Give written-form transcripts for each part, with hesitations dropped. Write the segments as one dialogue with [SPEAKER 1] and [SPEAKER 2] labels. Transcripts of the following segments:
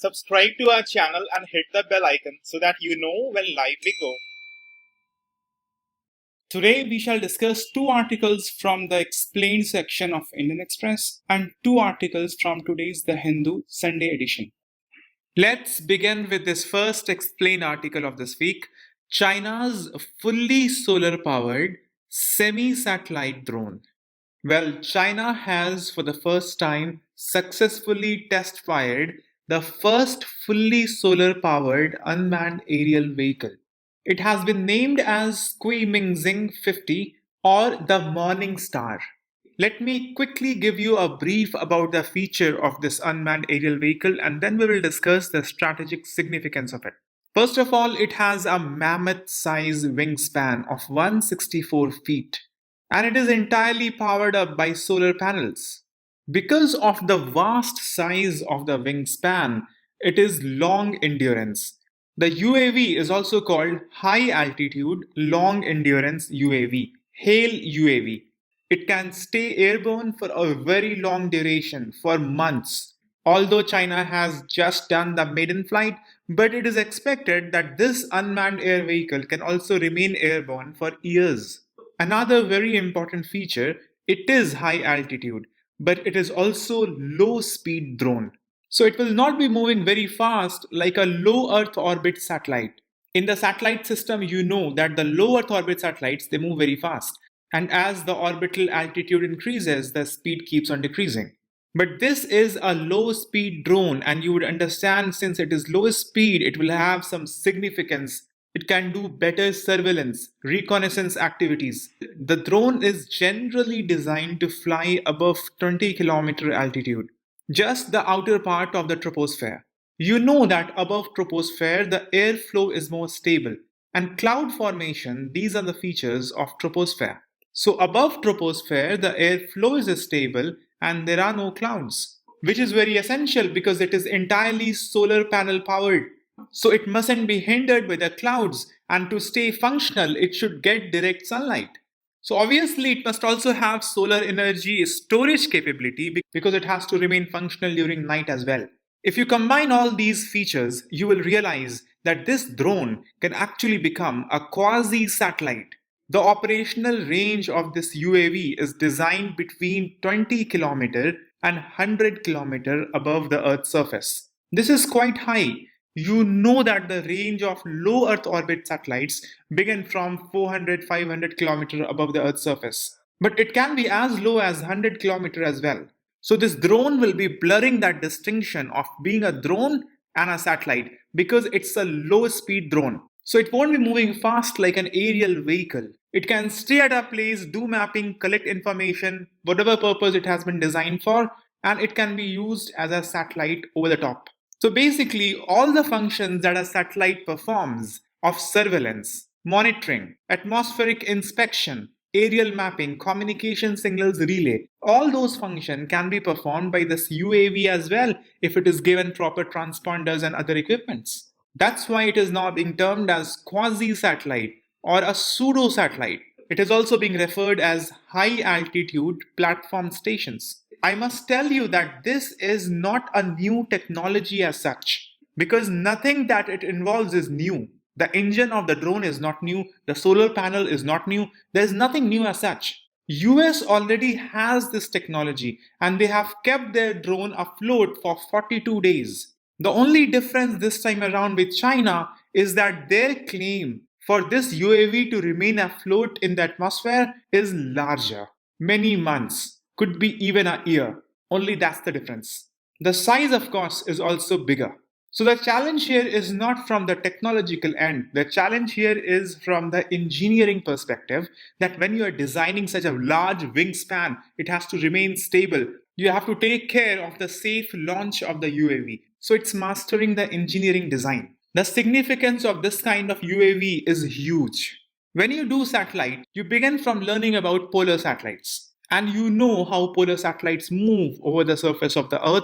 [SPEAKER 1] Subscribe to our channel and hit the bell icon so that you know when live we go. Today we shall discuss two articles from the explained section of Indian Express and two articles from today's The Hindu Sunday edition. Let's begin with this first explained article of this week. China's fully solar powered semi-satellite drone. Well, China has for the first time successfully test fired the first fully solar powered unmanned aerial vehicle. It has been named as Kuimingxing 50 or the Morning Star. Let me quickly give you a brief about the feature of this unmanned aerial vehicle and then we will discuss the strategic significance of it. First of all, it has a mammoth-sized wingspan of 164 feet and it is entirely powered up by solar panels. Because of the vast size of the wingspan, it is long endurance. The UAV is also called High Altitude Long Endurance UAV, HAIL UAV. It can stay airborne for a very long duration, for months. Although China has just done the maiden flight, but it is expected that this unmanned air vehicle can also remain airborne for years. Another very important feature, it is high altitude, but it is also low speed drone. So it will not be moving very fast like a low Earth orbit satellite. In the satellite system, you know that the low Earth orbit satellites, they move very fast. And as the orbital altitude increases, the speed keeps on decreasing. But this is a low speed drone, and you would understand since it is low speed, it will have some significance. It can do better surveillance, reconnaissance activities. The drone is generally designed to fly above 20-kilometer altitude, just the outer part of the troposphere. You know that above troposphere, the airflow is more stable, and cloud formation, these are the features of troposphere. So above troposphere, the airflow is stable and there are no clouds, which is very essential because it is entirely solar panel powered. So it mustn't be hindered by the clouds, and to stay functional, it should get direct sunlight. So obviously, it must also have solar energy storage capability because it has to remain functional during night as well. If you combine all these features, you will realize that this drone can actually become a quasi-satellite. The operational range of this UAV is designed between 20 km and 100 km above the Earth's surface. This is quite high. You know that the range of low Earth orbit satellites begin from 400-500 km above the Earth's surface. But it can be as low as 100 km as well. So this drone will be blurring that distinction of being a drone and a satellite because it's a low speed drone. So it won't be moving fast like an aerial vehicle. It can stay at a place, do mapping, collect information, whatever purpose it has been designed for, and it can be used as a satellite over the top. So basically, all the functions that a satellite performs of surveillance, monitoring, atmospheric inspection, aerial mapping, communication signals relay, all those functions can be performed by this UAV as well if it is given proper transponders and other equipments. That's why it is now being termed as quasi-satellite or a pseudo-satellite. It is also being referred as high-altitude platform stations. I must tell you that this is not a new technology as such because nothing that it involves is new. The engine of the drone is not new, the solar panel is not new, there is nothing new as such. US already has this technology and they have kept their drone afloat for 42 days. The only difference this time around with China is that their claim for this UAV to remain afloat in the atmosphere is larger. Many months, could be even a year. Only that's the difference. The size, of course, is also bigger. So the challenge here is not from the technological end. The challenge here is from the engineering perspective that when you are designing such a large wingspan, it has to remain stable. You have to take care of the safe launch of the UAV. So it's mastering the engineering design. The significance of this kind of UAV is huge. When you do satellite, you begin from learning about polar satellites. And you know how polar satellites move over the surface of the Earth,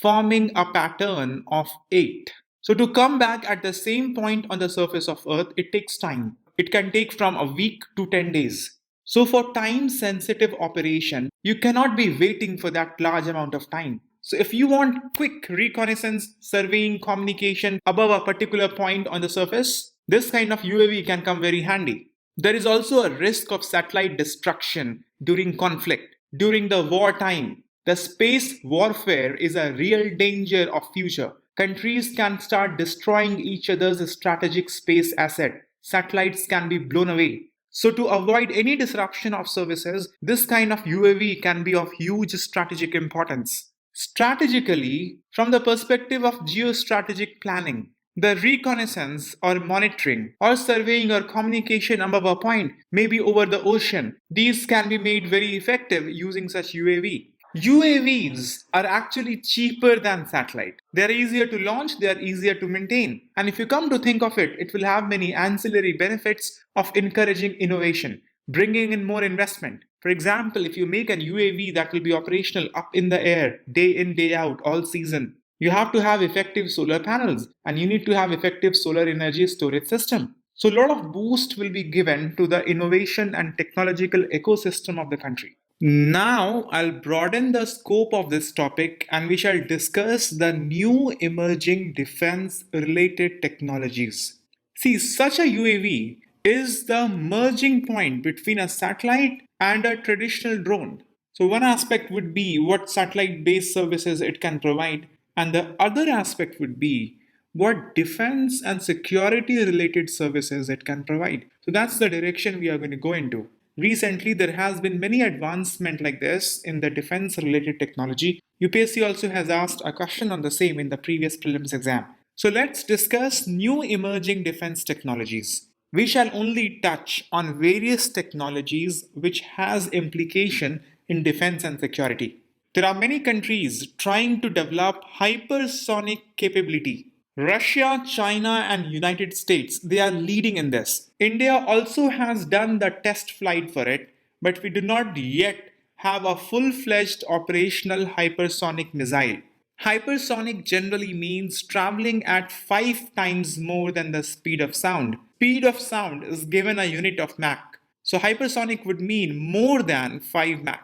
[SPEAKER 1] forming a pattern of 8. So to come back at the same point on the surface of Earth, it takes time. It can take from a week to 10 days. So for time sensitive operation, you cannot be waiting for that large amount of time. So if you want quick reconnaissance, surveying, communication above a particular point on the surface, this kind of UAV can come very handy. There is also a risk of satellite destruction during conflict. During the wartime, the space warfare is a real danger of future. Countries can start destroying each other's strategic space asset. Satellites can be blown away. So to avoid any disruption of services, this kind of UAV can be of huge strategic importance. Strategically, from the perspective of geostrategic planning, the reconnaissance or monitoring or surveying or communication above a point, maybe over the ocean, these can be made very effective using such UAV. UAVs are actually cheaper than satellite. They are easier to launch, they are easier to maintain. And if you come to think of it, it will have many ancillary benefits of encouraging innovation, bringing in more investment. For example, if you make an UAV that will be operational up in the air, day in, day out, all season, you have to have effective solar panels and you need to have effective solar energy storage system. So a lot of boost will be given to the innovation and technological ecosystem of the country. Now, I'll broaden the scope of this topic and we shall discuss the new emerging defense related technologies. See, such a UAV is the merging point between a satellite and a traditional drone. So, one aspect would be what satellite based services it can provide, and the other aspect would be what defense and security related services it can provide. So, that's the direction we are going to go into. Recently, there has been many advancement like this in the defense related technology. UPSC also has asked a question on the same in the previous prelims exam. So let's discuss new emerging defense technologies. We shall only touch on various technologies which has implication in defense and security. There are many countries trying to develop hypersonic capability. Russia, China, and United States, they are leading in this. India also has done the test flight for it, but we do not yet have a full-fledged operational hypersonic missile. Hypersonic generally means traveling at 5 times more than the speed of sound. Speed of sound is given a unit of Mach. So hypersonic would mean more than 5 Mach.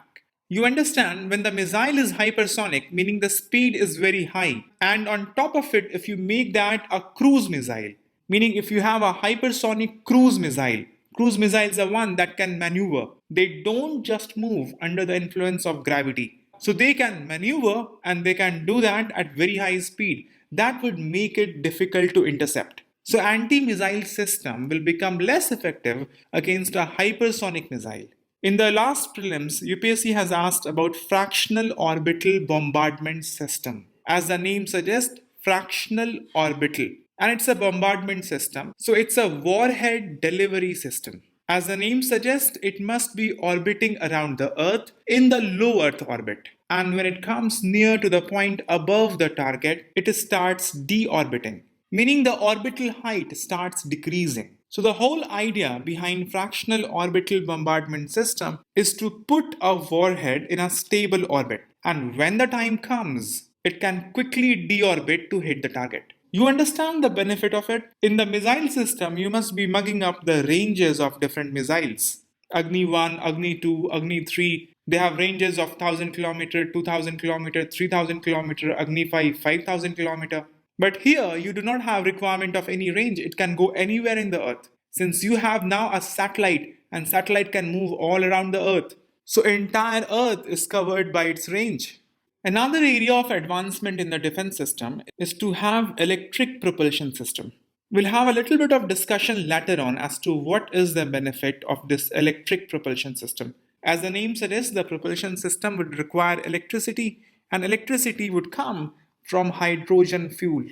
[SPEAKER 1] You understand, when the missile is hypersonic, meaning the speed is very high, and on top of it, if you make that a cruise missile, meaning if you have a hypersonic cruise missiles are one that can maneuver. They don't just move under the influence of gravity. So they can maneuver and they can do that at very high speed. That would make it difficult to intercept. So anti-missile system will become less effective against a hypersonic missile. In the last prelims, UPSC has asked about fractional orbital bombardment system. As the name suggests, fractional orbital. And it's a bombardment system. So it's a warhead delivery system. As the name suggests, it must be orbiting around the Earth in the low Earth orbit. And when it comes near to the point above the target, it starts deorbiting, meaning the orbital height starts decreasing. So the whole idea behind fractional orbital bombardment system is to put a warhead in a stable orbit. And when the time comes, it can quickly deorbit to hit the target. You understand the benefit of it? In the missile system, you must be mugging up the ranges of different missiles. Agni 1, Agni 2, Agni 3, they have ranges of 1000 km, 2000 km, 3000 km, Agni 5, 5000 km. But here, you do not have requirement of any range. It can go anywhere in the earth. Since you have now a satellite, and satellite can move all around the earth. So entire earth is covered by its range. Another area of advancement in the defense system is to have electric propulsion system. We'll have a little bit of discussion later on as to what is the benefit of this electric propulsion system. As the name suggests, the propulsion system would require electricity, and electricity would come from hydrogen fuel.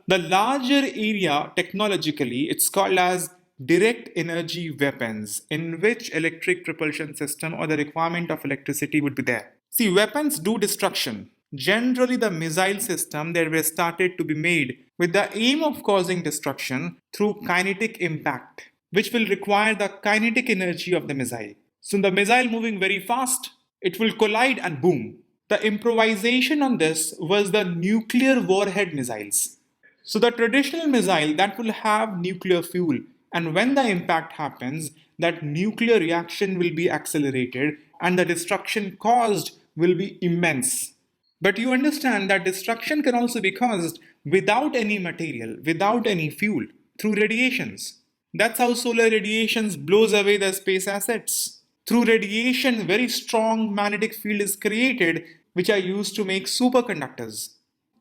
[SPEAKER 1] The larger area technologically, it's called as direct energy weapons, in which electric propulsion system or the requirement of electricity would be there. See, weapons do destruction. Generally, the missile system that were started to be made with the aim of causing destruction through kinetic impact, which will require the kinetic energy of the missile. So the missile moving very fast, it will collide and boom. The improvisation on this was the nuclear warhead missiles. So the traditional missile that will have nuclear fuel, and when the impact happens, that nuclear reaction will be accelerated and the destruction caused will be immense. But you understand that destruction can also be caused without any material, without any fuel, through radiations. That's how solar radiations blows away the space assets. Through radiation, very strong magnetic field is created, which are used to make superconductors.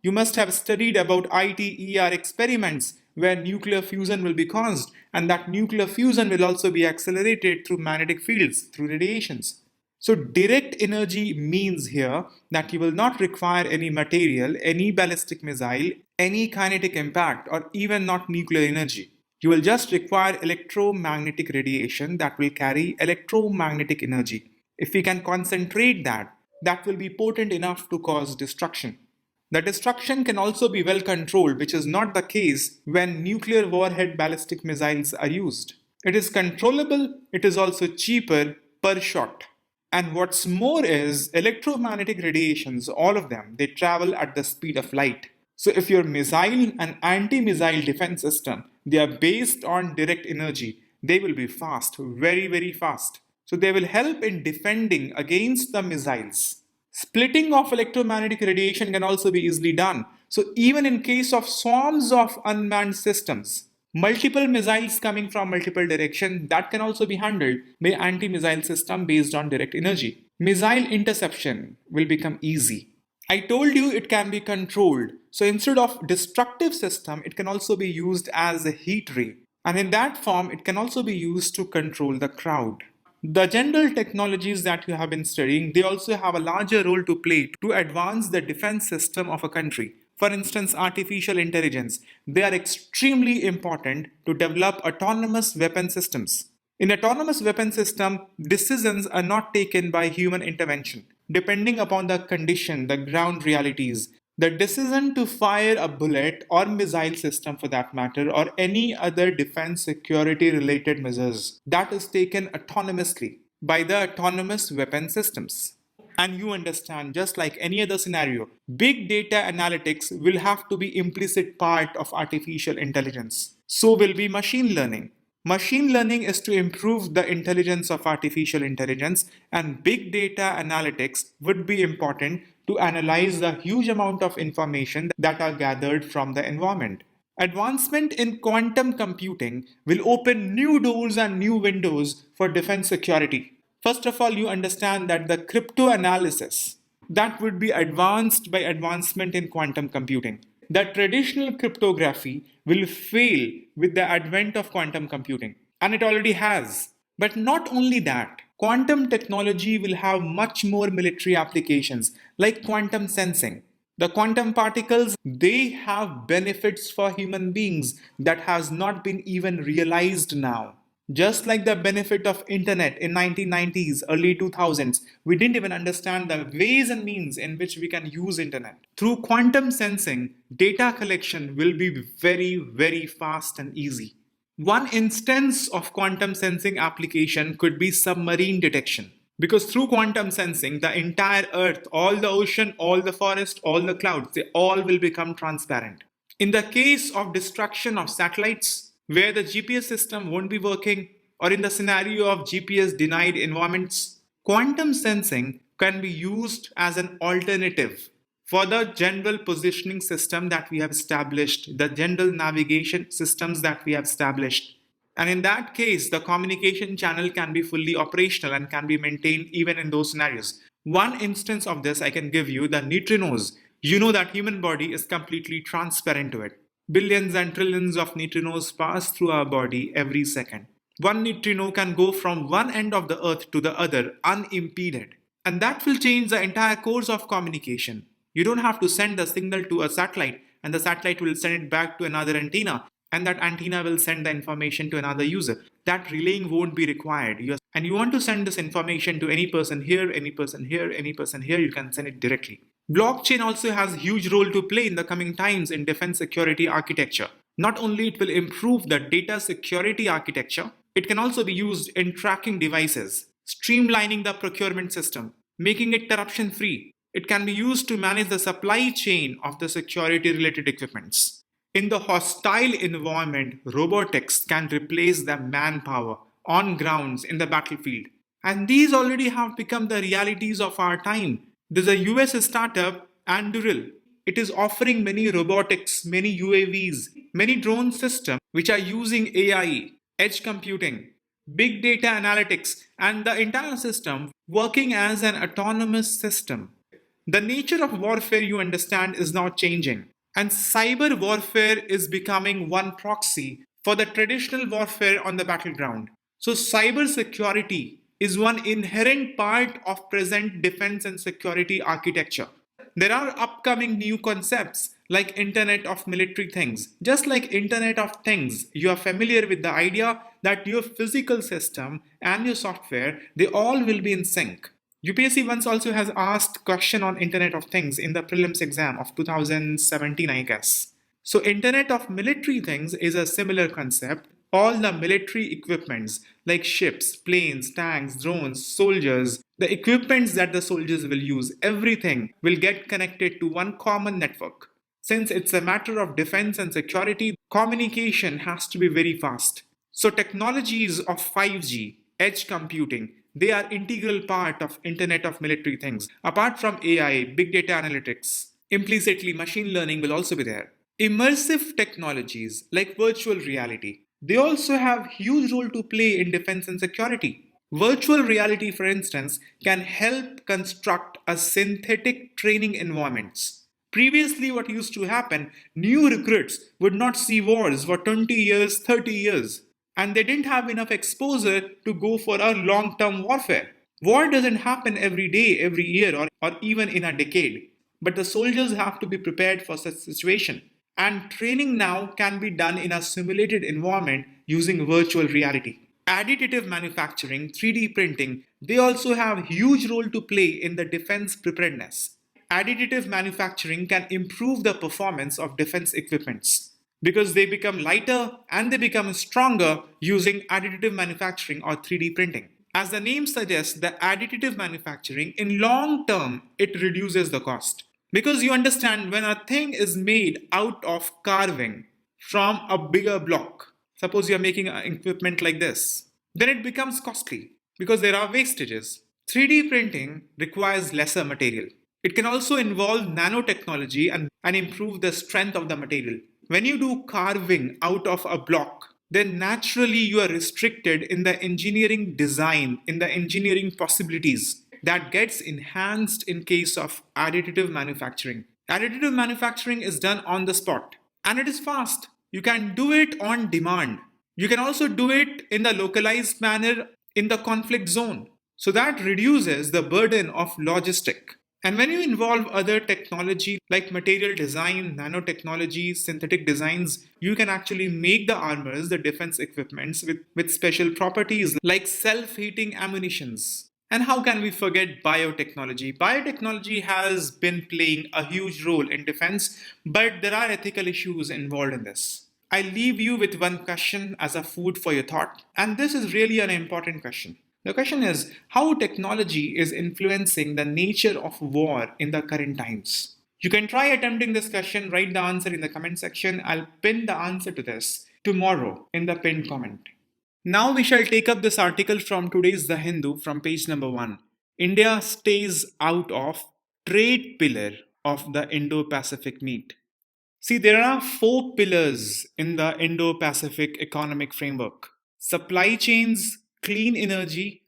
[SPEAKER 1] You must have studied about ITER experiments where nuclear fusion will be caused, and that nuclear fusion will also be accelerated through magnetic fields, through radiations. So, direct energy means here that you will not require any material, any ballistic missile, any kinetic impact, or even not nuclear energy. You will just require electromagnetic radiation that will carry electromagnetic energy. If we can concentrate that, that will be potent enough to cause destruction. The destruction can also be well controlled, which is not the case when nuclear warhead ballistic missiles are used. It is controllable, it is also cheaper per shot. And what's more is electromagnetic radiations, all of them, they travel at the speed of light. So if your missile and anti-missile defense system, they are based on direct energy, they will be fast, very, very fast. So they will help in defending against the missiles. Splitting of electromagnetic radiation can also be easily done. So even in case of swarms of unmanned systems, multiple missiles coming from multiple directions, that can also be handled by anti-missile system based on direct energy. Missile interception will become easy. I told you it can be controlled. So instead of destructive system, it can also be used as a heat ray. And in that form, it can also be used to control the crowd. The general technologies that you have been studying, they also have a larger role to play to advance the defense system of a country. For instance, artificial intelligence. They are extremely important to develop autonomous weapon systems. In autonomous weapon system, decisions are not taken by human intervention. Depending upon the condition, the ground realities, the decision to fire a bullet or missile system for that matter, or any other defense security related measures, that is taken autonomously by the autonomous weapon systems. And you understand, just like any other scenario, big data analytics will have to be implicit part of artificial intelligence. So will be machine learning. Machine learning is to improve the intelligence of artificial intelligence, and big data analytics would be important to analyze the huge amount of information that are gathered from the environment. Advancement in quantum computing will open new doors and new windows for defense security. First of all, you understand that the crypto analysis that would be advanced by advancement in quantum computing. The traditional cryptography will fail with the advent of quantum computing, and it already has. But not only that, quantum technology will have much more military applications like quantum sensing. The quantum particles, they have benefits for human beings that has not been even realized now. Just like the benefit of internet in 1990s, early 2000s, we didn't even understand the ways and means in which we can use internet. Through quantum sensing, data collection will be very, very fast and easy. One instance of quantum sensing application could be submarine detection. Because through quantum sensing, the entire earth, all the ocean, all the forest, all the clouds, they all will become transparent. In the case of destruction of satellites, where the GPS system won't be working, or in the scenario of GPS denied environments, quantum sensing can be used as an alternative for the general positioning system that we have established, the general navigation systems that we have established. And in that case, the communication channel can be fully operational and can be maintained even in those scenarios. One instance of this I can give you, the neutrinos. You know that human body is completely transparent to it. Billions and trillions of neutrinos pass through our body every second. One neutrino can go from one end of the earth to the other unimpeded. And that will change the entire course of communication. You don't have to send the signal to a satellite, and the satellite will send it back to another antenna, and that antenna will send the information to another user. That relaying won't be required. And you want to send this information to any person here, any person here, any person here, you can send it directly. Blockchain also has a huge role to play in the coming times in defense security architecture. Not only it will improve the data security architecture, it can also be used in tracking devices, streamlining the procurement system, making it corruption free. It can be used to manage the supply chain of the security related equipments. In the hostile environment, robotics can replace the manpower on grounds in the battlefield. And these already have become the realities of our time. There's a US startup Anduril. It is offering many robotics, many UAVs, many drone systems which are using AI, edge computing, big data analytics, and the entire system working as an autonomous system. The nature of warfare, you understand, is now changing. And cyber warfare is becoming one proxy for the traditional warfare on the battleground. So, cyber security is one inherent part of present defense and security architecture. There are upcoming new concepts like Internet of Military Things. Just like Internet of Things, you are familiar with the idea that your physical system and your software, they all will be in sync. UPSC once also has asked question on Internet of Things in the prelims exam of 2017, I guess. So Internet of Military Things is a similar concept. All the military equipments like ships, planes, tanks, drones, soldiers, the equipments that the soldiers will use, everything will get connected to one common network. Since it's a matter of defense and security, communication has to be very fast. So technologies of 5G, edge computing, they are integral part of Internet of Military Things. Apart from AI, big data analytics, implicitly machine learning will also be there. Immersive technologies like virtual reality, they also have huge role to play in defense and security. Virtual reality, for instance, can help construct a synthetic training environments. Previously, what used to happen, new recruits would not see wars for 20 years, 30 years, and they didn't have enough exposure to go for a long term warfare. War doesn't happen every day, every year, or even in a decade. But the soldiers have to be prepared for such situation. And training now can be done in a simulated environment using virtual reality. Additive manufacturing, 3D printing, they also have huge role to play in the defense preparedness. Additive manufacturing can improve the performance of defense equipments because they become lighter and they become stronger using additive manufacturing or 3D printing. As the name suggests, the additive manufacturing in long term it reduces the cost. Because you understand when a thing is made out of carving from a bigger block, suppose you're making an equipment like this, then it becomes costly because there are wastages. 3D printing requires lesser material. It can also involve nanotechnology and improve the strength of the material. When you do carving out of a block, then naturally you are restricted in the engineering design, in the engineering possibilities that gets enhanced in case of additive manufacturing. Additive manufacturing is done on the spot and it is fast. You can do it on demand. You can also do it in the localized manner in the conflict zone. So that reduces the burden of logistic. And when you involve other technology like material design, nanotechnology, synthetic designs, you can actually make the armors, the defense equipments with special properties like self-heating ammunitions. And how can we forget biotechnology? Biotechnology has been playing a huge role in defense, but there are ethical issues involved in this. I leave you with one question as a food for your thought, and this is really an important question. The question is how technology is influencing the nature of war in the current times. You can try attempting this question, write the answer in the comment section. I'll pin the answer to this tomorrow in the pinned comment. Now we shall take up this article from today's The Hindu from page number 1. India stays out of trade pillar of the Indo-Pacific meet. See, there are 4 pillars in the Indo-Pacific economic framework: supply chains, clean energy,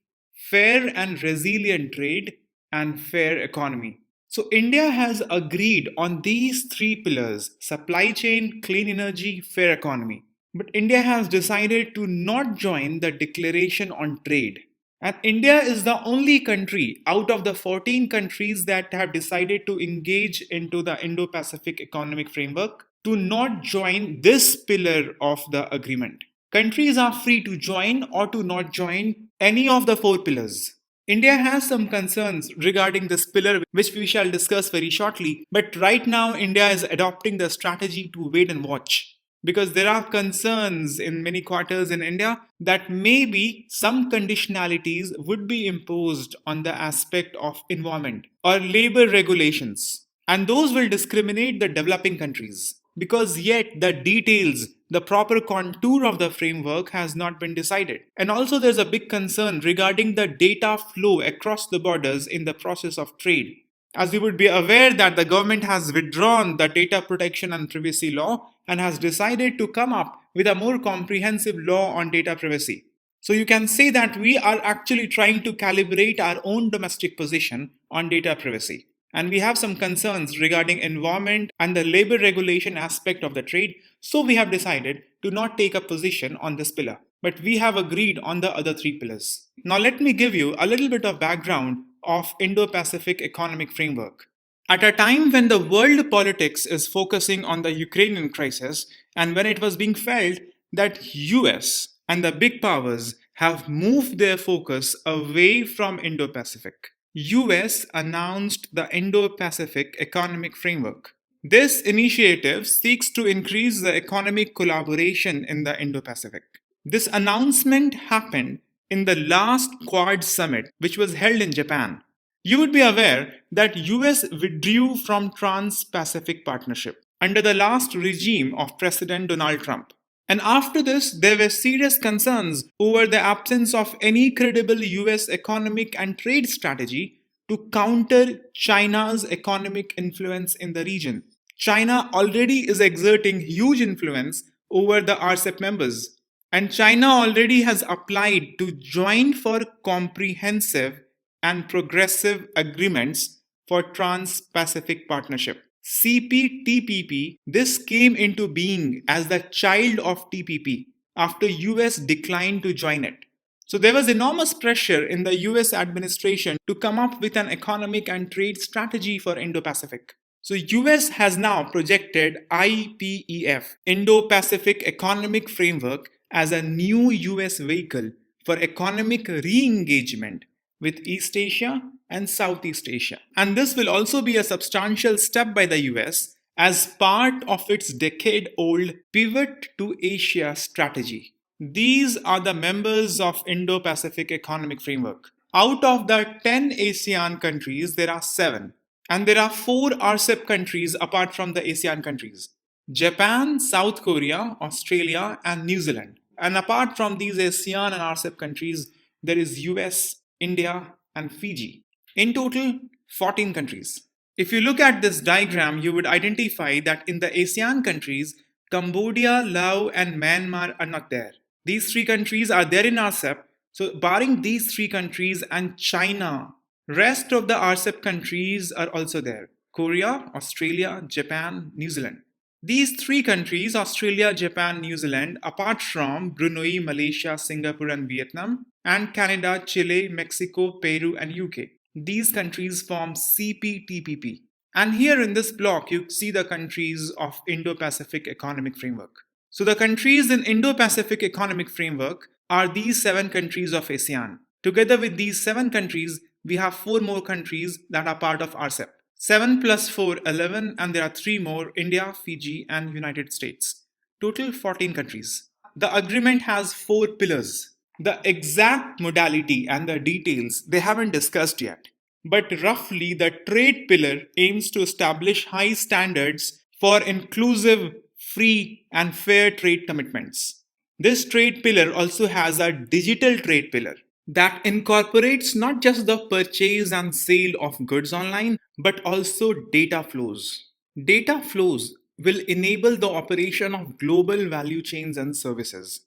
[SPEAKER 1] fair and resilient trade, and fair economy. So, India has agreed on these 3 pillars: supply chain, clean energy, fair economy. But India has decided to not join the declaration on trade. And India is the only country out of the 14 countries that have decided to engage into the Indo-Pacific Economic Framework to not join this pillar of the agreement. Countries are free to join or to not join any of the 4 pillars. India has some concerns regarding this pillar, which we shall discuss very shortly. But right now, India is adopting the strategy to wait and watch, because there are concerns in many quarters in India that maybe some conditionalities would be imposed on the aspect of environment or labor regulations, and those will discriminate the developing countries, because yet the details, the proper contour of the framework has not been decided. And also there's a big concern regarding the data flow across the borders in the process of trade. As you would be aware that the government has withdrawn the data protection and privacy law and has decided to come up with a more comprehensive law on data privacy. So you can say that we are actually trying to calibrate our own domestic position on data privacy. And we have some concerns regarding environment and the labor regulation aspect of the trade, so we have decided to not take a position on this pillar. But we have agreed on the other three pillars. Now let me give you a little bit of background of Indo-Pacific Economic Framework. At a time when the world politics is focusing on the Ukrainian crisis and when it was being felt that US and the big powers have moved their focus away from Indo-Pacific, US announced the Indo-Pacific Economic Framework. This initiative seeks to increase the economic collaboration in the Indo-Pacific. This announcement happened in the last Quad summit, which was held in Japan. You would be aware that US withdrew from Trans-Pacific Partnership under the last regime of President Donald Trump. And after this, there were serious concerns over the absence of any credible US economic and trade strategy to counter China's economic influence in the region. China already is exerting huge influence over the RCEP members. And China already has applied to join for comprehensive and progressive agreements for Trans-Pacific Partnership. CPTPP, this came into being as the child of TPP after US declined to join it. So there was enormous pressure in the US administration to come up with an economic and trade strategy for Indo-Pacific. So US has now projected IPEF, Indo-Pacific Economic Framework, as a new US vehicle for economic re-engagement with East Asia and Southeast Asia. And this will also be a substantial step by the US as part of its decade-old Pivot to Asia strategy. These are the members of Indo-Pacific Economic Framework. Out of the 10 ASEAN countries, there are 7. And there are 4 RCEP countries apart from the ASEAN countries: Japan, South Korea, Australia, and New Zealand. And apart from these ASEAN and RCEP countries, there is US, India, and Fiji. In total, 14 countries. If you look at this diagram, you would identify that in the ASEAN countries, Cambodia, Laos, and Myanmar are not there. These 3 countries are there in RCEP. So barring these 3 countries and China, rest of the RCEP countries are also there: Korea, Australia, Japan, New Zealand. These 3 countries, Australia, Japan, New Zealand, apart from Brunei, Malaysia, Singapore, and Vietnam, and Canada, Chile, Mexico, Peru, and UK. These countries form CPTPP. And here in this block, you see the countries of Indo-Pacific Economic Framework. So the countries in Indo-Pacific Economic Framework are these 7 countries of ASEAN. Together with these 7 countries, we have 4 more countries that are part of RCEP. 7 plus 4, 11, and there are 3 more: India, Fiji, and United States. Total 14 countries. The agreement has 4 pillars. The exact modality and the details they haven't discussed yet. But roughly, the trade pillar aims to establish high standards for inclusive, free, and fair trade commitments. This trade pillar also has a digital trade pillar that incorporates not just the purchase and sale of goods online, but also data flows. Data flows will enable the operation of global value chains and services.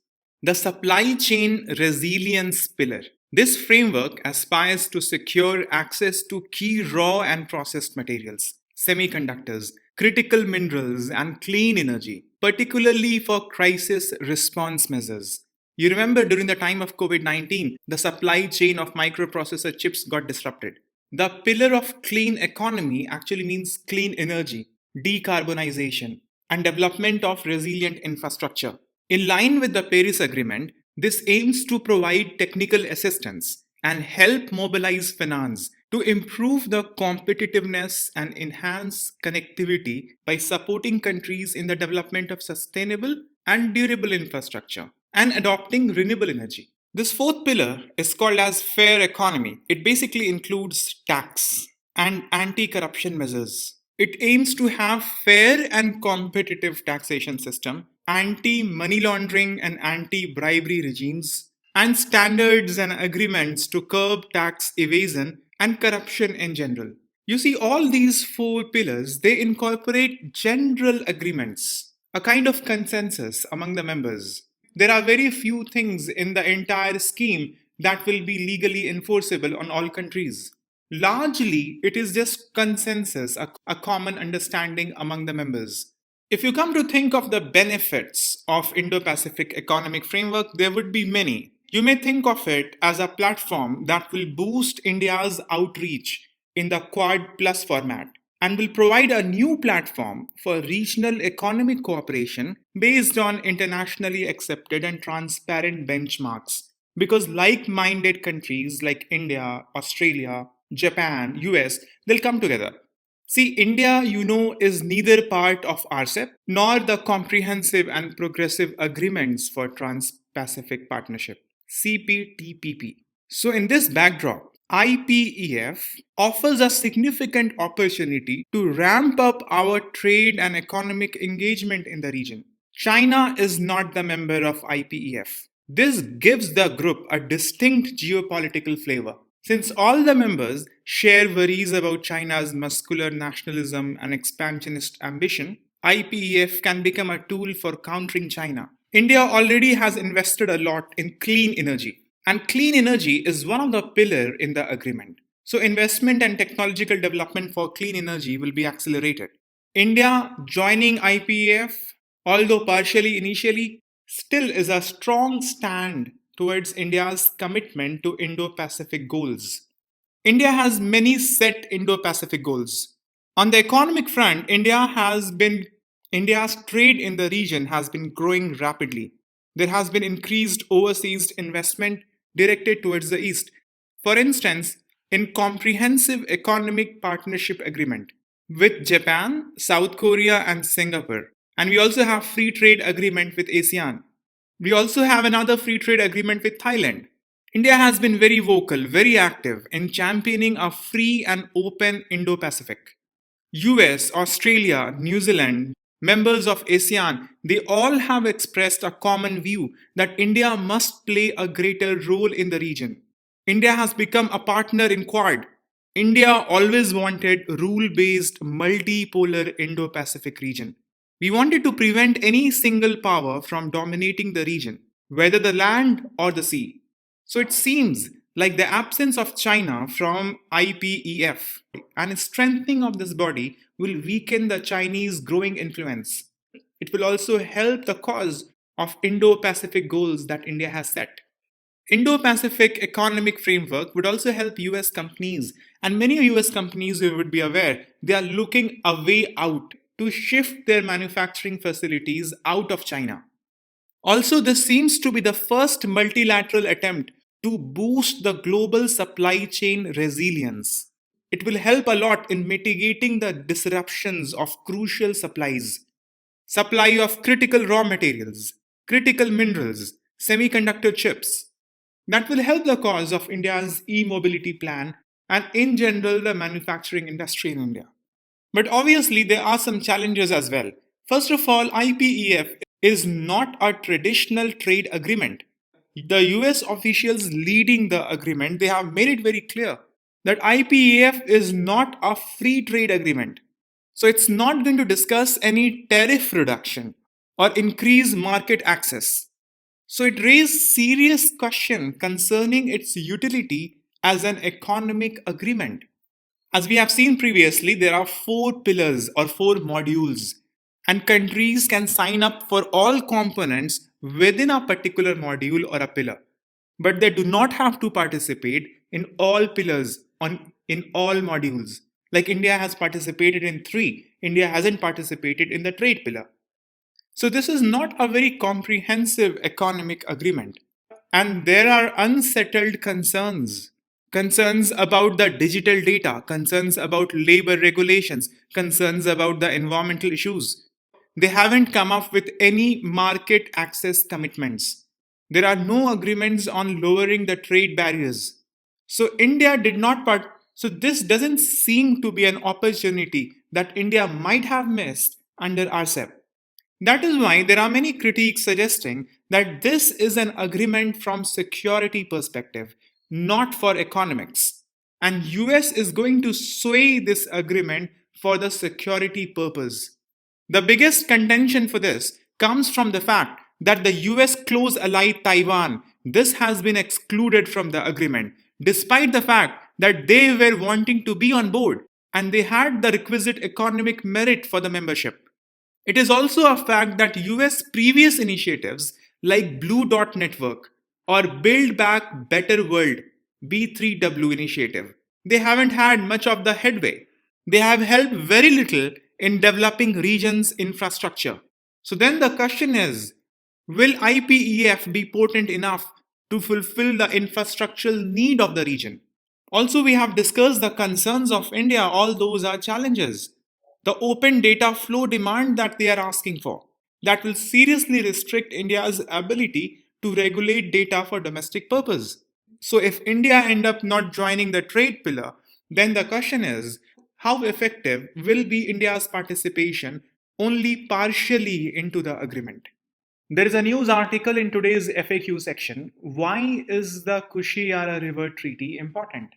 [SPEAKER 1] The supply chain resilience pillar. This framework aspires to secure access to key raw and processed materials, semiconductors, critical minerals, and clean energy, particularly for crisis response measures. You remember during the time of COVID-19, the supply chain of microprocessor chips got disrupted. The pillar of clean economy actually means clean energy, decarbonization, and development of resilient infrastructure. In line with the Paris Agreement, this aims to provide technical assistance and help mobilize finance to improve the competitiveness and enhance connectivity by supporting countries in the development of sustainable and durable infrastructure and adopting renewable energy. This 4th pillar is called as fair economy. It basically includes tax and anti-corruption measures. It aims to have fair and competitive taxation system, anti-money laundering and anti-bribery regimes, and standards and agreements to curb tax evasion and corruption in general. You see, all these four pillars, they incorporate general agreements, a kind of consensus among the members. There are very few things in the entire scheme that will be legally enforceable on all countries. Largely, it is just consensus, a common understanding among the members. If you come to think of the benefits of Indo-Pacific Economic Framework, there would be many. You may think of it as a platform that will boost India's outreach in the Quad Plus format and will provide a new platform for regional economic cooperation based on internationally accepted and transparent benchmarks. Because like minded countries like India, Australia, Japan, US, they'll come together. See, India, is neither part of RCEP nor the Comprehensive and Progressive Agreements for Trans Pacific Partnership, CPTPP. So, in this backdrop, IPEF offers a significant opportunity to ramp up our trade and economic engagement in the region. China is not the member of IPEF. This gives the group a distinct geopolitical flavor. Since all the members share worries about China's muscular nationalism and expansionist ambition, IPEF can become a tool for countering China. India already has invested a lot in clean energy, and clean energy is one of the pillars in the agreement. So, investment and technological development for clean energy will be accelerated. India joining IPEF, although partially initially, still is a strong stand towards India's commitment to Indo-Pacific goals. India has many set Indo-Pacific goals. On the economic front, India's trade in the region has been growing rapidly. There has been increased overseas investment directed towards the east. For instance, in Comprehensive Economic Partnership Agreement with Japan, South Korea, and Singapore. And we also have free trade agreement with ASEAN. We also have another free trade agreement with Thailand. India has been very vocal, very active in championing a free and open Indo-Pacific. US, Australia, New Zealand, members of ASEAN, they all have expressed a common view that India must play a greater role in the region. India has become a partner in Quad. India always wanted rule-based multipolar Indo-Pacific region. We wanted to prevent any single power from dominating the region, whether the land or the sea. So it seems like the absence of China from IPEF and strengthening of this body will weaken the Chinese growing influence. It will also help the cause of Indo-Pacific goals that India has set. Indo-Pacific Economic Framework would also help US companies, and many US companies, you would be aware, they are looking a way out to shift their manufacturing facilities out of China. Also, this seems to be the first multilateral attempt to boost the global supply chain resilience. It will help a lot in mitigating the disruptions of crucial supplies, supply of critical raw materials, critical minerals, semiconductor chips. That will help the cause of India's e-mobility plan and in general the manufacturing industry in India. But obviously there are some challenges as well. First of all, IPEF is not a traditional trade agreement. The US officials leading the agreement, they have made it very clear that IPEF is not a free trade agreement. So it's not going to discuss any tariff reduction or increase market access. So it raised serious question concerning its utility as an economic agreement. As we have seen previously, there are four pillars or four modules, and countries can sign up for all components within a particular module or a pillar. But they do not have to participate in all pillars in all modules. Like India has participated in three, India hasn't participated in the trade pillar. So this is not a very comprehensive economic agreement. And there are unsettled concerns. Concerns about the digital data, concerns about labor regulations, concerns about the environmental issues. They haven't come up with any market access commitments. There are no agreements on lowering the trade barriers. So India did not so this doesn't seem to be an opportunity that India might have missed under RCEP. That is why there are many critiques suggesting that this is an agreement from security perspective, not for economics. and US is going to sway this agreement for the security purpose. The biggest contention for this comes from the fact that the US close ally Taiwan this has been excluded from the agreement despite the fact that they were wanting to be on board and they had the requisite economic merit for the membership. It is also a fact that US previous initiatives like Blue Dot Network or Build Back Better World B3W initiative, they haven't had much of the headway. They have helped very little in developing regions' infrastructure. So then the question is, will IPEF be potent enough to fulfill the infrastructural need of the region? Also, we have discussed the concerns of India, all those are challenges. The open data flow demand that they are asking for, that will seriously restrict India's ability to regulate data for domestic purpose. So if India end up not joining the trade pillar, then the question is how effective will be India's participation only partially into the agreement? There is a news article in today's FAQ section. Why is the Kushiyara River Treaty important?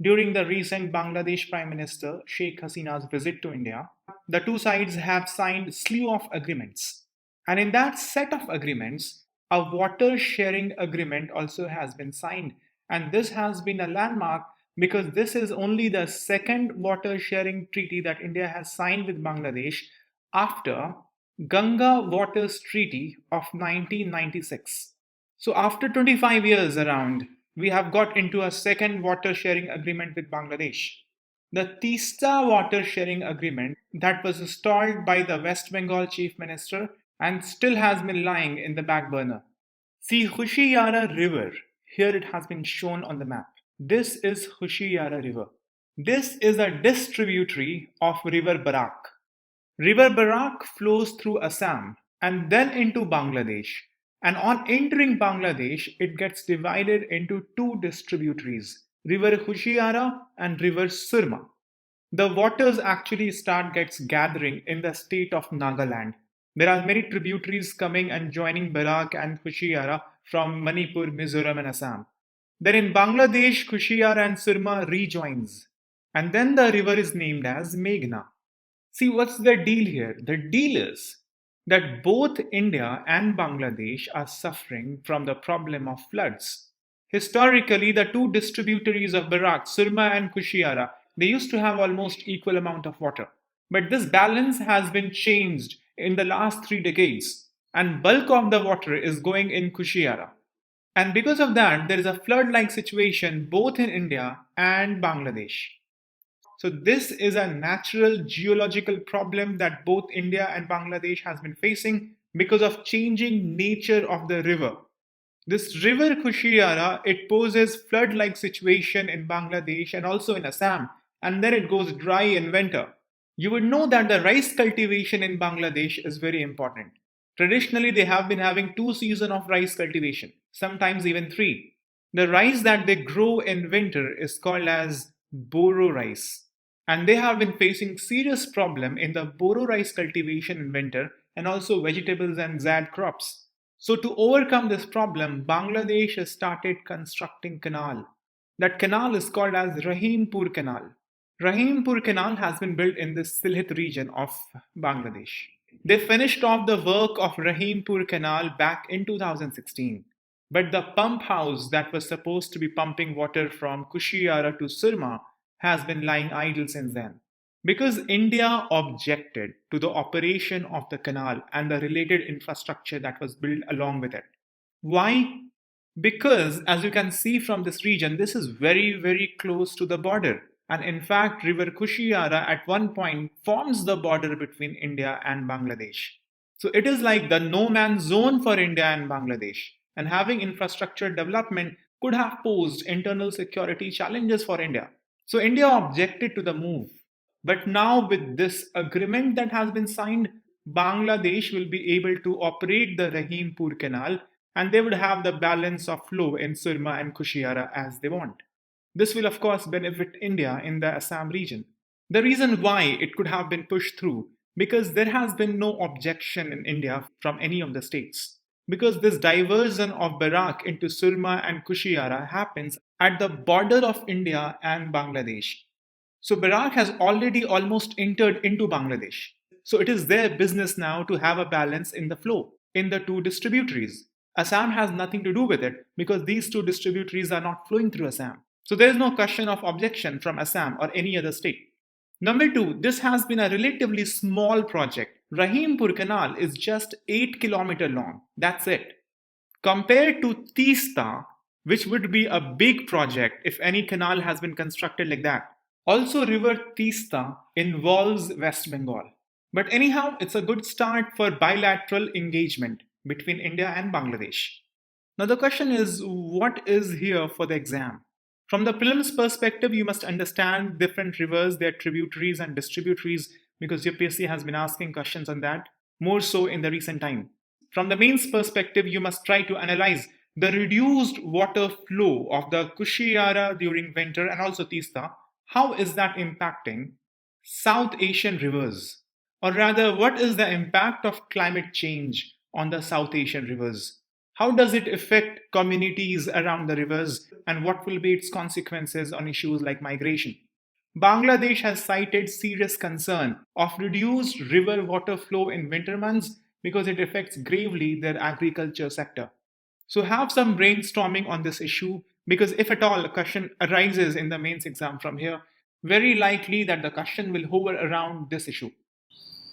[SPEAKER 1] During the recent Bangladesh Prime Minister Sheikh Hasina's visit to India, the two sides have signed a slew of agreements. And in that set of agreements, a water sharing agreement also has been signed. And this has been a landmark because this is only the second water sharing treaty that India has signed with Bangladesh after Ganga Waters Treaty of 1996. So after 25 years around, we have got into a second water sharing agreement with Bangladesh. The Tista water sharing agreement that was installed by the West Bengal Chief Minister and still has been lying in the back burner. See Kushiyara River. Here it has been shown on the map. This is Kushiyara River. This is a distributary of River Barak. River Barak flows through Assam and then into Bangladesh. And on entering Bangladesh, it gets divided into two distributaries, River Kushiyara and River Surma. The waters actually start gets gathering in the state of Nagaland. There are many tributaries coming and joining Barak and Kushiyara from Manipur, Mizoram and Assam. Then in Bangladesh, Kushiyara and Surma rejoins. And then the river is named as Meghna. See, what's the deal here? The deal is that both India and Bangladesh are suffering from the problem of floods. Historically, the two distributaries of Barak, Surma and Kushiyara, they used to have almost equal amount of water. But this balance has been changed in the last 3 decades, and bulk of the water is going in Kushiyara. And because of that, there is a flood-like situation both in India and Bangladesh. So this is a natural geological problem that both India and Bangladesh has been facing because of changing nature of the river. This river Kushiyara, it poses flood-like situation in Bangladesh and also in Assam, and then it goes dry in winter. You would know that the rice cultivation in Bangladesh is very important. Traditionally, they have been having 2 seasons of rice cultivation, sometimes even 3. The rice that they grow in winter is called as Boro rice. And they have been facing serious problem in the Boro rice cultivation in winter and also vegetables and zad crops. So to overcome this problem, Bangladesh has started constructing canal. That canal is called as Rahimpur Canal. Rahimpur Canal has been built in the Sylhet region of Bangladesh. They finished off the work of Rahimpur Canal back in 2016. But the pump house that was supposed to be pumping water from Kushiyara to Surma has been lying idle since then. Because India objected to the operation of the canal and the related infrastructure that was built along with it. Why? Because, as you can see from this region, this is very, very close to the border. And in fact, River Kushiyara at one point forms the border between India and Bangladesh. So it is like the no man's zone for India and Bangladesh. And having infrastructure development could have posed internal security challenges for India. So India objected to the move. But now, with this agreement that has been signed, Bangladesh will be able to operate the Rahimpur Canal and they would have the balance of flow in Surma and Kushiyara as they want. This will, of course, benefit India in the Assam region. The reason why it could have been pushed through because there has been no objection in India from any of the states. because this diversion of Barak into Surma and Kushiyara happens at the border of India and Bangladesh. So Barak has already almost entered into Bangladesh. So it is their business now to have a balance in the flow in the two distributaries. Assam has nothing to do with it because these two distributaries are not flowing through Assam. So there is no question of objection from Assam or any other state. Number two, this has been a relatively small project. Rahimpur Canal is just 8 kilometers long. That's it. Compared to Teesta, which would be a big project if any canal has been constructed like that. Also, River Teesta involves West Bengal. But anyhow, it's a good start for bilateral engagement between India and Bangladesh. Now, the question is what is here for the exam? From the prelims perspective, you must understand different rivers, their tributaries and distributaries, because UPSC has been asking questions on that, more so in the recent time. From the mains perspective, you must try to analyze the reduced water flow of the Kushiyara during winter and also Teesta. How is that impacting South Asian rivers? Or rather, what is the impact of climate change on the South Asian rivers? How does it affect communities around the rivers and what will be its consequences on issues like migration? Bangladesh has cited serious concern of reduced river water flow in winter months because it affects gravely their agriculture sector. So have some brainstorming on this issue because if at all a question arises in the mains exam from here, very likely that the question will hover around this issue.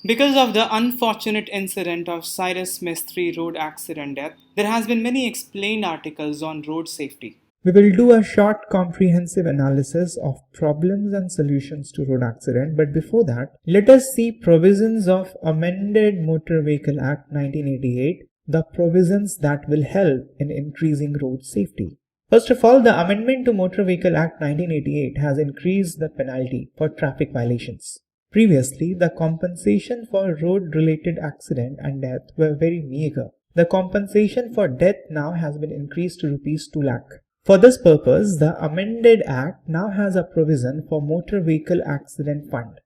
[SPEAKER 1] Because of the unfortunate incident of Cyrus Mistry road accident death, there has been many explained articles on road safety.
[SPEAKER 2] We will do a short comprehensive analysis of problems and solutions to road accident, but before that, let us see provisions of Amended Motor Vehicle Act 1988, the provisions that will help in increasing road safety. First of all, the Amendment to Motor Vehicle Act 1988 has increased the penalty for traffic violations. Previously, the compensation for road-related accident and death were very meager. The compensation for death now has been increased to Rs 2 lakh. For this purpose, the amended Act now has a provision for Motor Vehicle Accident Fund.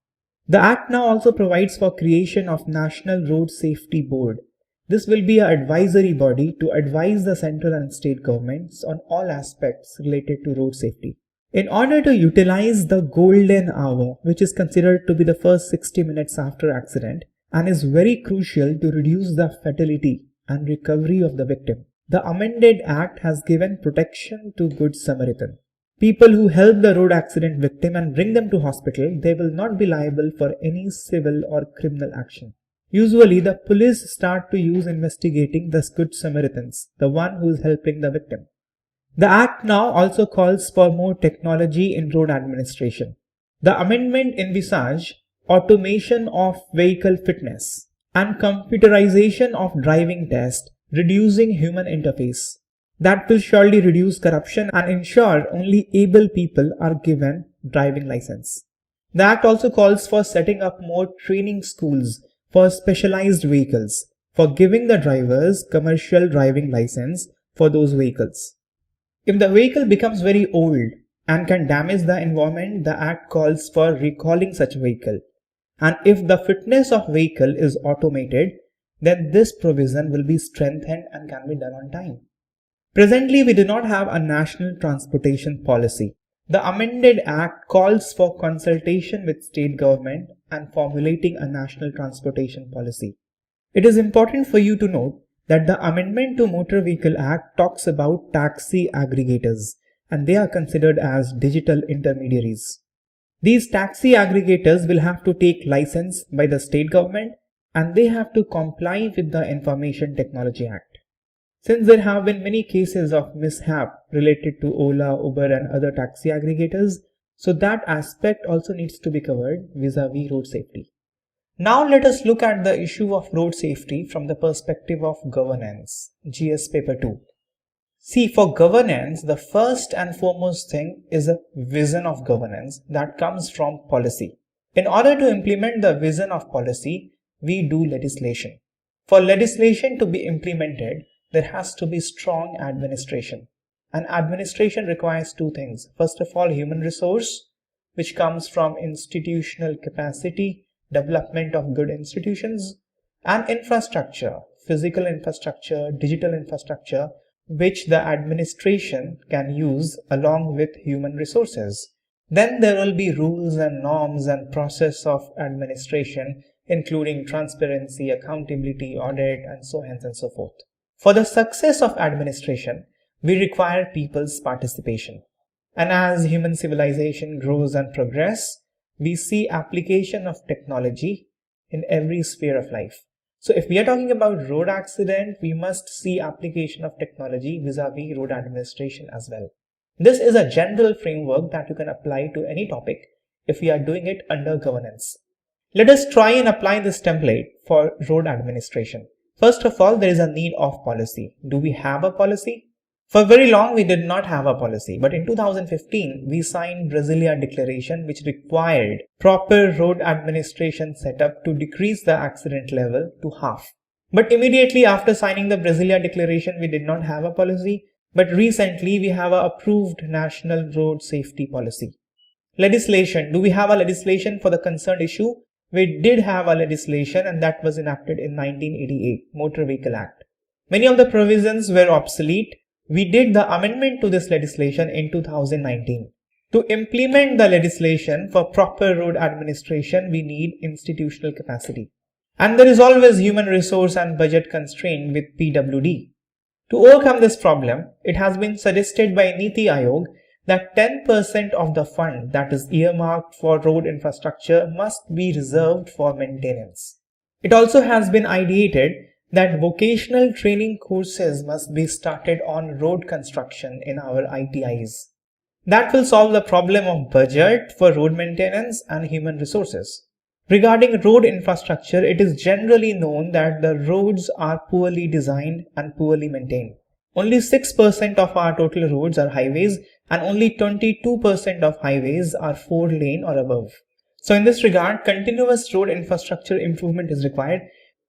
[SPEAKER 2] The Act now also provides for creation of National Road Safety Board. This will be an advisory body to advise the central and state governments on all aspects related to road safety. In order to utilize the golden hour, which is considered to be the first 60 minutes after accident and is very crucial to reduce the fatality and recovery of the victim, the amended Act has given protection to Good Samaritan. People who help the road accident victim and bring them to hospital, they will not be liable for any civil or criminal action. Usually, the police start to use investigating the Good Samaritans, the one who is helping the victim. The Act now also calls for more technology in road administration. The amendment envisage automation of vehicle fitness and computerization of driving tests, reducing human interface. That will surely reduce corruption and ensure only able people are given driving license. The Act also calls for setting up more training schools for specialized vehicles, for giving the drivers commercial driving license for those vehicles. If the vehicle becomes very old and can damage the environment, the Act calls for recalling such vehicle. And if the fitness of vehicle is automated, then this provision will be strengthened and can be done on time. Presently, we do not have a national transportation policy. The amended Act calls for consultation with state government and formulating a national transportation policy. It is important for you to note that the Amendment to Motor Vehicle Act talks about taxi aggregators and they are considered as digital intermediaries. These taxi aggregators will have to take license by the state government and they have to comply with the Information Technology Act. Since there have been many cases of mishap related to Ola, Uber and other taxi aggregators, so that aspect also needs to be covered vis-a-vis road safety. Now let us look at the issue of road safety from the perspective of governance, GS paper 2. See, for governance, the first and foremost thing is a vision of governance that comes from policy. In order to implement the vision of policy, we do legislation. For legislation to be implemented, there has to be strong administration. And administration requires two things. First of all, human resource, which comes from institutional capacity, development of good institutions, and infrastructure physical infrastructure, digital infrastructure, which the administration can use along with human resources. Then there will be rules and norms and process of administration, including transparency, accountability, audit, and so on and so forth. For the success of administration, we require people's participation. And as human civilization grows and progresses, we see application of technology in every sphere of life. So if we are talking about road accident, we must see application of technology vis-a-vis road administration as well. This is a general framework that you can apply to any topic if we are doing it under governance. Let us try and apply this template for road administration. First of all, there is a need of policy. Do we have a policy? For very long, we did not have a policy, but in 2015, we signed Brasilia Declaration, which required proper road administration setup to decrease the accident level to half. But immediately after signing the Brasilia Declaration, we did not have a policy, but recently we have an approved National Road Safety Policy. Legislation. Do we have a legislation for the concerned issue? We did have a legislation, and that was enacted in 1988, Motor Vehicle Act. Many of the provisions were obsolete. We did the amendment to this legislation in 2019. To implement the legislation for proper road administration, we need institutional capacity. And there is always human resource and budget constraint with PWD. To overcome this problem, it has been suggested by Niti Aayog that 10% of the fund that is earmarked for road infrastructure must be reserved for maintenance. It also has been ideated that vocational training courses must be started on road construction in our ITIs. That will solve the problem of budget for road maintenance and human resources. Regarding road infrastructure, it is generally known that the roads are poorly designed and poorly maintained. Only 6% of our total roads are highways, and only 22% of highways are 4-lane or above. So in this regard, continuous road infrastructure improvement is required.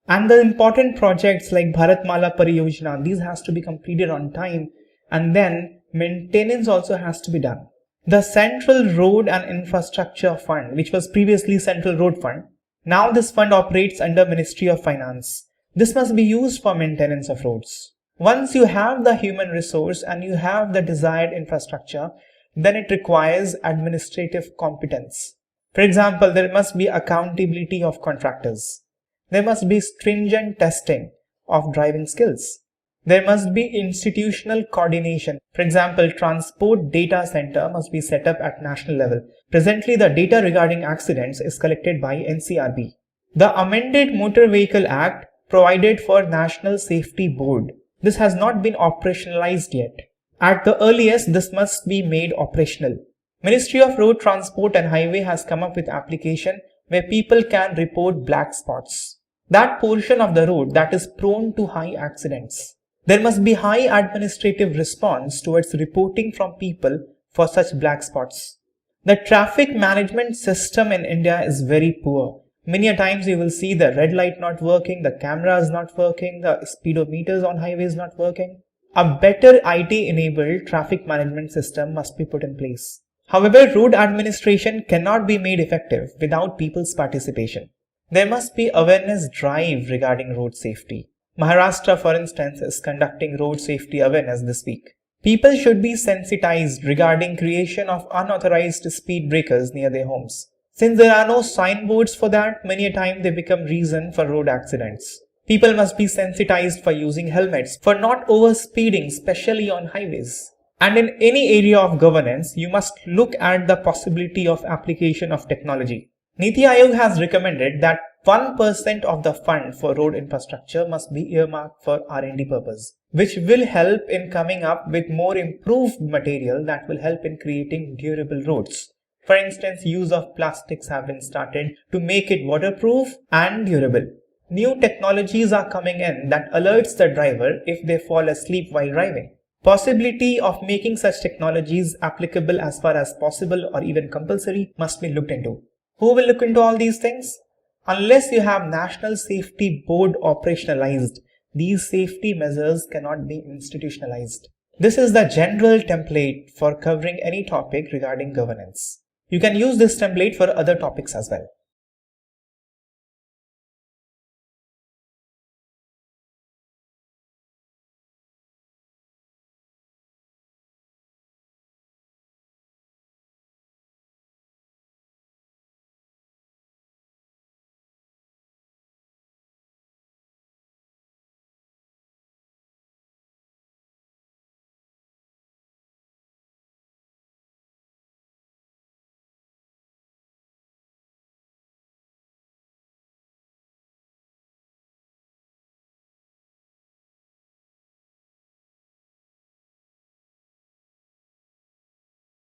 [SPEAKER 2] And the important projects like Bharatmala Pariyojana, these has to be completed on time, and then maintenance also has to be done. The Central Road and Infrastructure Fund, which was previously Central Road Fund, now this fund operates under Ministry of Finance. This must be used for maintenance of roads. Once you have the human resource and you have the desired infrastructure, then it requires administrative competence. For example, there must be accountability of contractors. There must be stringent testing of driving skills. There must be institutional coordination. For example, Transport Data Center must be set up at national level. Presently, the data regarding accidents is collected by NCRB. The amended Motor Vehicle Act provided for National Safety Board. This has not been operationalized yet. At the earliest, this must be made operational. Ministry of Road Transport and Highway has come up with application where people can report black spots. That portion of the road that is prone to high accidents. There must be high administrative response towards reporting from people for such black spots. The traffic management system in India is very poor. Many a times you will see the red light not working, the camera is not working, the speedometers on highways not working. A better IT-enabled traffic management system must be put in place. However, road administration cannot be made effective without people's participation. There must be awareness drive regarding road safety. Maharashtra, for instance, is conducting road safety awareness this week. People should be sensitized regarding creation of unauthorized speed breakers near their homes. Since there are no signboards for that, many a time they become reason for road accidents. People must be sensitized for using helmets, for not overspeeding, especially on highways. And in any area of governance, you must look at the possibility of application of technology. Niti Aayog has recommended that 1% of the fund for road infrastructure must be earmarked for R&D purpose, which will help in coming up with more improved material that will help in creating durable roads. For instance, use of plastics have been started to make it waterproof and durable. New technologies are coming in that alerts the driver if they fall asleep while driving. Possibility of making such technologies applicable as far as possible or even compulsory must be looked into. Who will look into all these things? Unless you have National Safety Board operationalized, these safety measures cannot be institutionalized. This is the general template for covering any topic regarding governance. You can use this template for other topics as well.